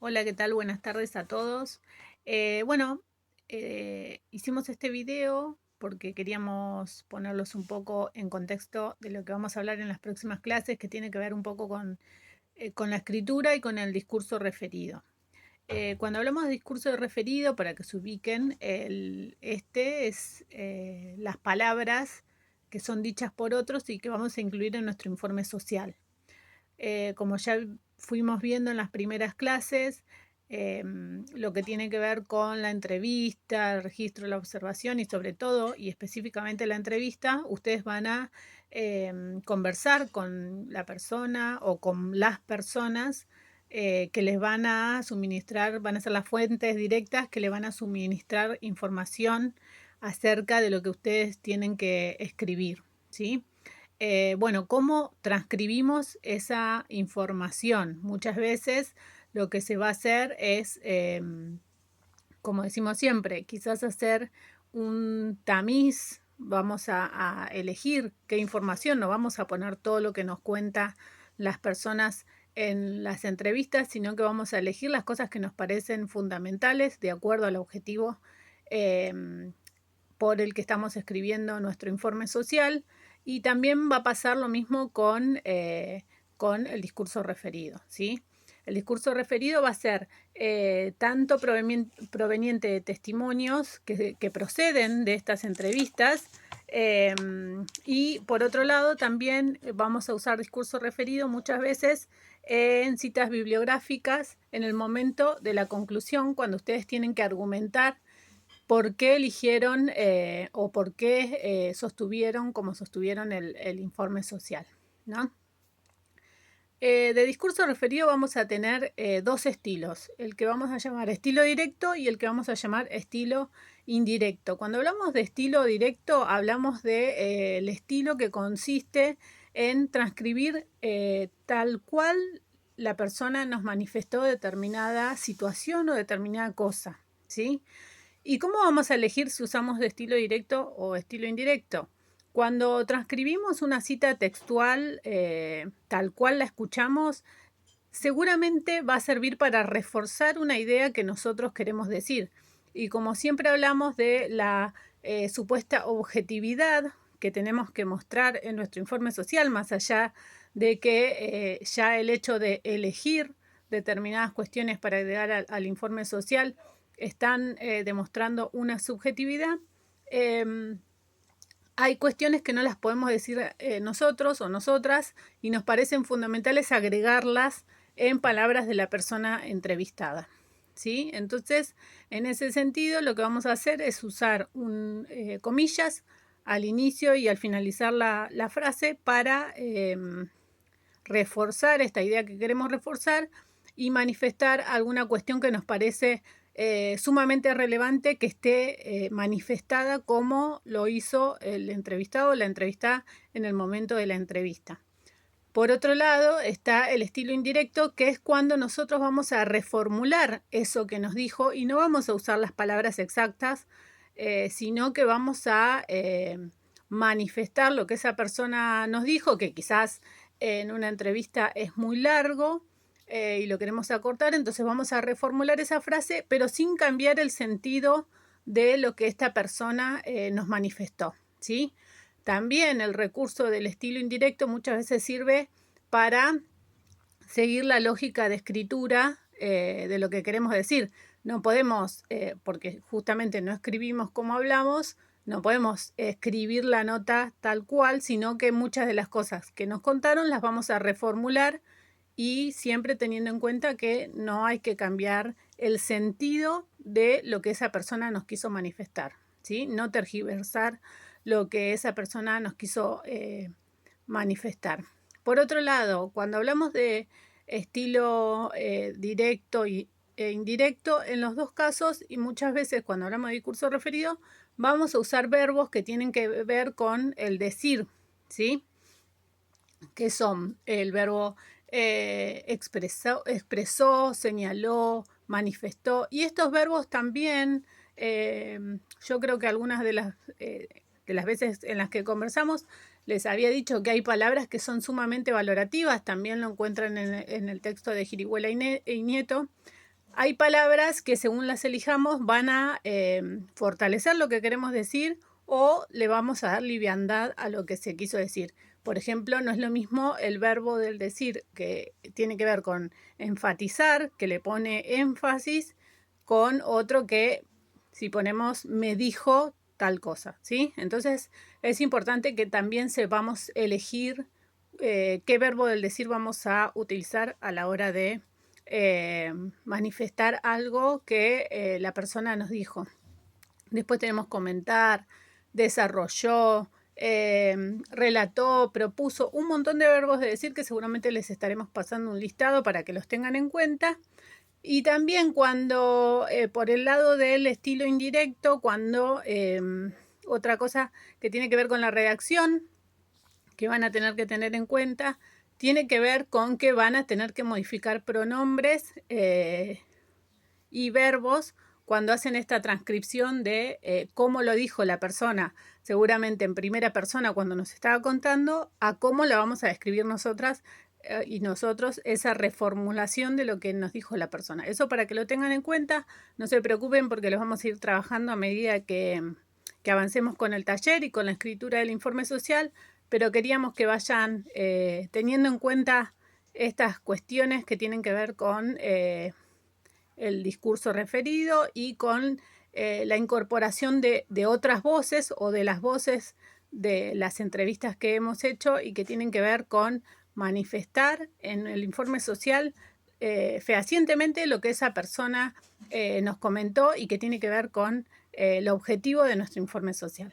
Hola, ¿qué tal? Buenas tardes a todos. Bueno, hicimos este video porque queríamos ponerlos un poco en contexto de lo que vamos a hablar en las próximas clases, que tiene que ver un poco con la escritura y con el discurso referido. Cuando hablamos de discurso referido, para que se ubiquen, este es las palabras que son dichas por otros y que vamos a incluir en nuestro informe social. Como ya fuimos viendo en las primeras clases, lo que tiene que ver con la entrevista, el registro, la observación y sobre todo y específicamente la entrevista, ustedes van a conversar con la persona o con las personas que les van a suministrar, van a ser las fuentes directas que le van a suministrar información acerca de lo que ustedes tienen que escribir, ¿sí? Bueno, ¿cómo transcribimos esa información? Muchas veces lo que se va a hacer es, como decimos siempre, quizás hacer un tamiz, vamos a elegir qué información, no vamos a poner todo lo que nos cuenta las personas en las entrevistas, sino que vamos a elegir las cosas que nos parecen fundamentales de acuerdo al objetivo em, por el que estamos escribiendo nuestro informe social y también va a pasar lo mismo con el discurso referido, ¿sí? El discurso referido va a ser tanto proveniente de testimonios que proceden de estas entrevistas eh, y por otro lado también vamos a usar discurso referido muchas veces en citas bibliográficas en el momento de la conclusión, cuando ustedes tienen que argumentar por qué eligieron o por qué sostuvieron como sostuvieron el informe social, ¿no? De discurso referido vamos a tener dos estilos, el que vamos a llamar estilo directo y el que vamos a llamar estilo indirecto. Cuando hablamos de estilo directo, hablamos de, el estilo que consiste en transcribir tal cual la persona nos manifestó determinada situación o determinada cosa, ¿sí? ¿Y cómo vamos a elegir si usamos de estilo directo o estilo indirecto? Cuando transcribimos una cita textual tal cual la escuchamos, seguramente va a servir para reforzar una idea que nosotros queremos decir. Y como siempre hablamos de la supuesta objetividad que tenemos que mostrar en nuestro informe social, más allá de que ya el hecho de elegir determinadas cuestiones para agregar al informe social están demostrando una subjetividad. Eh, Hay cuestiones que no las podemos decir nosotros o nosotras y nos parecen fundamentales agregarlas en palabras de la persona entrevistada, ¿sí? Entonces, en ese sentido, lo que vamos a hacer es usar comillas al inicio y al finalizar la frase para reforzar esta idea que queremos reforzar y manifestar alguna cuestión que nos parece sumamente relevante que esté manifestada como lo hizo el entrevistado o la entrevistada en el momento de la entrevista. Por otro lado está el estilo indirecto, que es cuando nosotros vamos a reformular eso que nos dijo y no vamos a usar las palabras exactas, sino que vamos a manifestar lo que esa persona nos dijo, que quizás en una entrevista es muy largo y lo queremos acortar, entonces vamos a reformular esa frase, pero sin cambiar el sentido de lo que esta persona nos manifestó, ¿sí? También el recurso del estilo indirecto muchas veces sirve para seguir la lógica de escritura de lo que queremos decir. No podemos, porque justamente no escribimos como hablamos, no podemos escribir la nota tal cual, sino que muchas de las cosas que nos contaron las vamos a reformular y siempre teniendo en cuenta que no hay que cambiar el sentido de lo que esa persona nos quiso manifestar, ¿sí? No tergiversar lo que esa persona nos quiso manifestar. Por otro lado, cuando hablamos de estilo directo e indirecto, en los dos casos, y muchas veces cuando hablamos de discurso referido, vamos a usar verbos que tienen que ver con el decir, ¿sí? Que son el verbo expresó, señaló, manifestó. Y estos verbos también, yo creo que algunas de las veces en las que conversamos, les había dicho que hay palabras que son sumamente valorativas, también lo encuentran en el texto de Girihuela y Nieto, hay palabras que según las elijamos van a fortalecer lo que queremos decir o le vamos a dar liviandad a lo que se quiso decir. Por ejemplo, no es lo mismo el verbo del decir, que tiene que ver con enfatizar, que le pone énfasis, con otro que si ponemos me dijo tal cosa, ¿sí? Entonces es importante que también sepamos elegir qué verbo del decir vamos a utilizar a la hora de manifestar algo que la persona nos dijo. Después tenemos comentar, desarrolló, relató, propuso, un montón de verbos de decir que seguramente les estaremos pasando un listado para que los tengan en cuenta. Y también cuando, por el lado del estilo indirecto, cuando otra cosa que tiene que ver con la redacción, que van a tener que tener en cuenta, tiene que ver con que van a tener que modificar pronombres y verbos cuando hacen esta transcripción de cómo lo dijo la persona, seguramente en primera persona cuando nos estaba contando, a cómo la vamos a describir nosotras y nosotros esa reformulación de lo que nos dijo la persona. Eso para que lo tengan en cuenta, no se preocupen porque los vamos a ir trabajando a medida que avancemos con el taller y con la escritura del informe social, pero queríamos que vayan teniendo en cuenta estas cuestiones que tienen que ver con el discurso referido y con la incorporación de otras voces o de las voces de las entrevistas que hemos hecho y que tienen que ver con manifestar en el informe social fehacientemente lo que esa persona nos comentó y que tiene que ver con el objetivo de nuestro informe social.